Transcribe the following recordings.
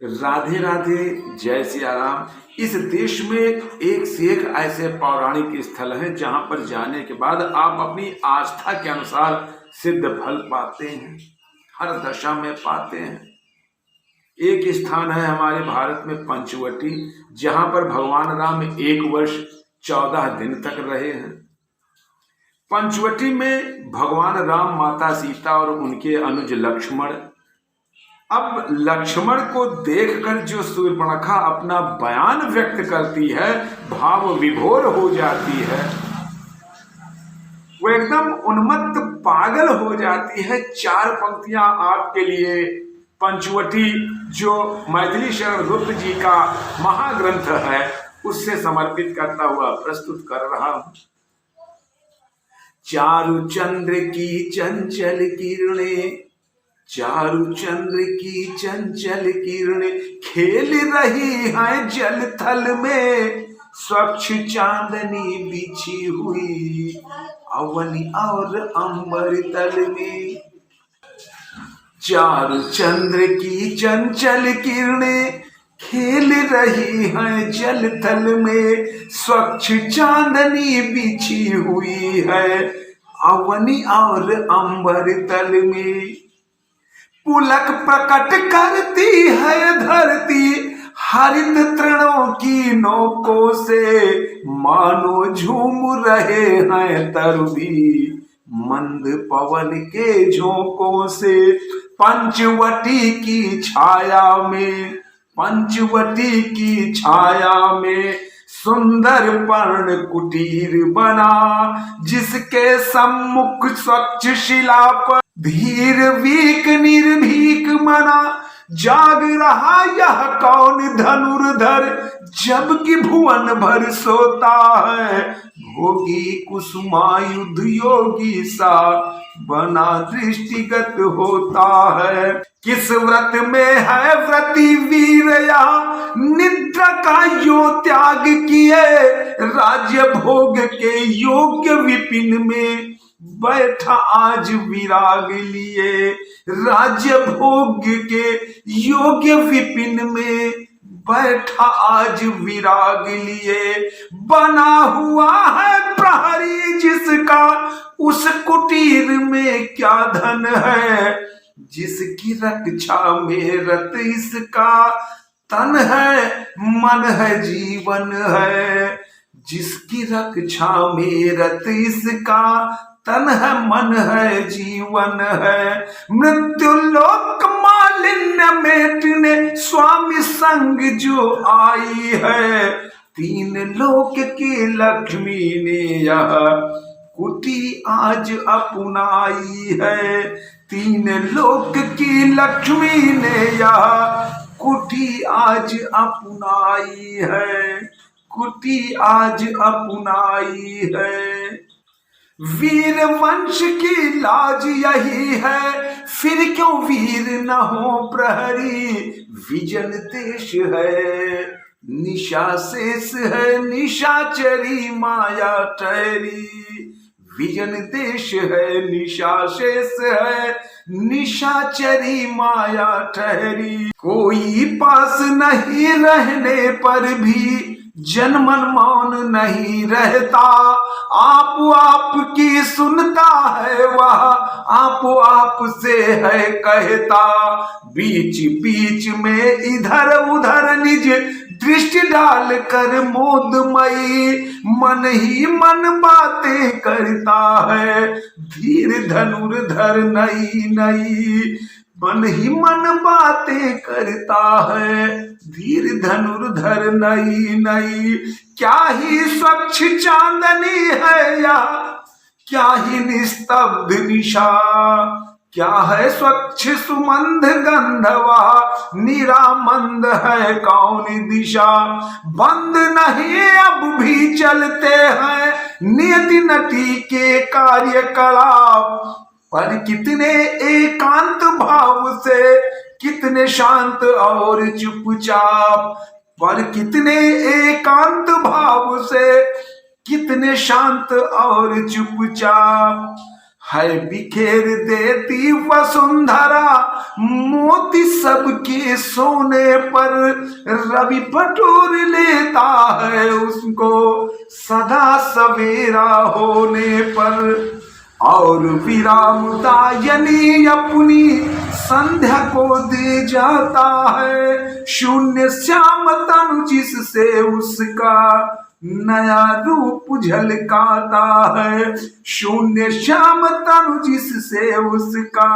राधे राधे, जय सिया राम। इस देश में एक से एक ऐसे पौराणिक स्थल हैं जहां पर जाने के बाद आप अपनी आस्था के अनुसार सिद्ध फल पाते हैं, हर दशा में पाते हैं। एक स्थान है हमारे भारत में पंचवटी, जहां पर भगवान राम 1 वर्ष 14 दिन तक रहे हैं। पंचवटी में भगवान राम, माता सीता और उनके अनुज लक्ष्मण। अब लक्ष्मण को देखकर जो शूर्पणखा अपना बयान व्यक्त करती है, भाव विभोर हो जाती है, वो एकदम उन्मत्त पागल हो जाती है। 4 पंक्तियां आपके लिए पंचवटी, जो मैथिली शरण गुप्त जी का महाग्रंथ है, उससे समर्पित करता हुआ प्रस्तुत कर रहा हूं। चारु चंद्र की चंचल किरणें, चारु चंद्र की चंचल किरणें खेल रही हैं जल थल में, स्वच्छ चांदनी बिछी हुई अवनी और अंबर तल में। चारु चंद्र की चंचल किरणें खेल रही हैं जल थल में, स्वच्छ चांदनी बिछी हुई है अवनी और अंबर तल में। पुलक प्रकट करती है धरती हरित तृणों की नोकों से, मानो झूम रहे हैं तरबी मंद पवन के झोंकों से। पंचवटी की छाया में, पंचवटी की छाया में सुंदर पर्ण कुटीर बना, जिसके सम्मुख स्वच्छ शिला पर धीर वीक निर्भीक मना। जाग रहा यह कौन धनुर्धर, जबकि भुवन भर सोता है, भोगी कुसुमायुध योगी सा बना दृष्टिगत होता है। किस व्रत में है व्रती वीर यहाँ, निद्रा का यो त्याग किए, राज्य भोग के योग्य विपिन में बैठा आज विराग लिए। राज्य भोग के योग्य विपिन में बैठा आज विराग लिए। बना हुआ है प्रहरी जिसका, उस कुटीर में क्या धन है, जिसकी रक्षा में रत इसका तन है मन है जीवन है। जिसकी रक्षा में रत इसका तन है मन है जीवन है। मृत्यु लोक मालिन्य मेटने स्वामी संग जो आई है, 3 लोक की लक्ष्मी ने यह कुटी आज अपनाई है। 3 लोक की लक्ष्मी ने यह कुटी आज अपनाई है, कुटी आज अपनाई है। वीर वंश की लाज यही है, फिर क्यों वीर न हो प्रहरी। विजन देश है निशा शेष है, निशाचरी माया ठहरी। विजन देश है निशा शेष है, निशाचरी माया ठहरी। कोई पास नहीं रहने पर भी जनमन मौन नहीं रहता, आप की सुनता है वह आप से है कहता। बीच बीच में इधर उधर निज दृष्टि डाल कर मोदमयी, मन ही मन बातें करता है धीर धनुर्धर नई नई। मन ही मन बातें करता है धीर धनुर्धर नई नई। क्या ही स्वच्छ चांदनी है या क्या ही निस्तब्ध निशा, क्या है स्वच्छ सुमंध गंधवा, निरामंद है कौन दिशा। बंद नहीं अब भी चलते हैं नियति नटी के कार्यकलाप, पर कितने एकांत भाव से, कितने शांत और चुपचाप। पर कितने एकांत भाव से, कितने शांत और चुपचाप। है बिखेर देती वसुंधरा मोती सबके सोने पर, रवि बटोर लेता है उसको सदा सवेरा होने पर। और विरामदायनी अपनी संध्या को दे जाता है, शून्य श्याम तनु जिससे उसका नया रूप झलकाता है, शून्य श्याम तनु जिससे उसका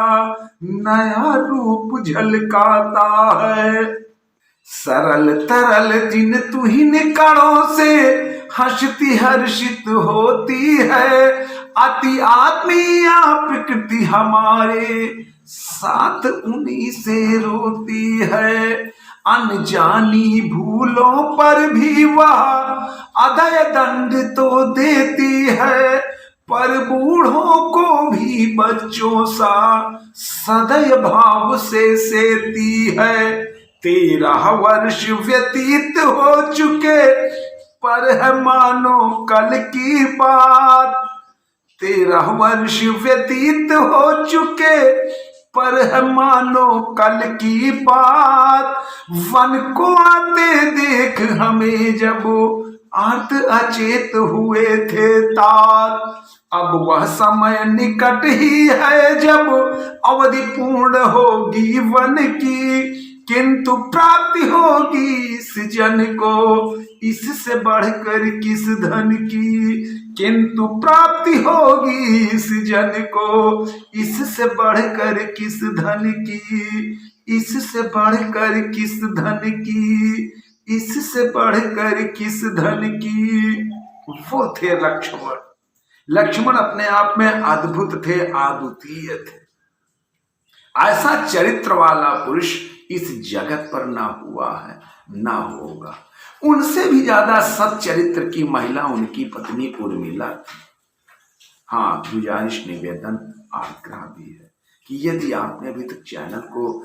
नया रूप झलकाता है। सरल तरल जिन तुहिन कणों से हंसती हर्षित होती है, अति आत्मीय प्रकृति हमारे साथ उन्हीं से रोती है। अनजानी भूलों पर भी वह अदय दंड तो देती है, पर बूढ़ों को भी बच्चों सा सदय भाव से सेती है। 13 वर्ष व्यतीत हो चुके पर है मानो कल की बात, 13 वर्ष व्यतीत हो चुके पर है मानो कल की बात। वन को आते देख हमें जब आर्त अचेत हुए थे तात, अब वह समय निकट ही है जब अवधि पूर्ण होगी वन की, किंतु प्राप्ति होगी इस जन को इससे बढ़कर किस धन की, किंतु प्राप्ति होगी इस जन को इससे बढ़कर किस धन की, इससे बढ़कर किस धन की, इससे बढ़कर किस धन की। वो थे लक्ष्मण। लक्ष्मण अपने आप में अद्भुत थे, अद्वितीय थे। ऐसा चरित्र वाला पुरुष इस जगत पर ना हुआ है, ना होगा। उनसे भी ज्यादा सच्चरित्र की महिला उनकी पत्नी उर्मिला थी। हाँ, गुजारिश, निवेदन, आग्रह भी है कि यदि आपने अभी तक चैनल को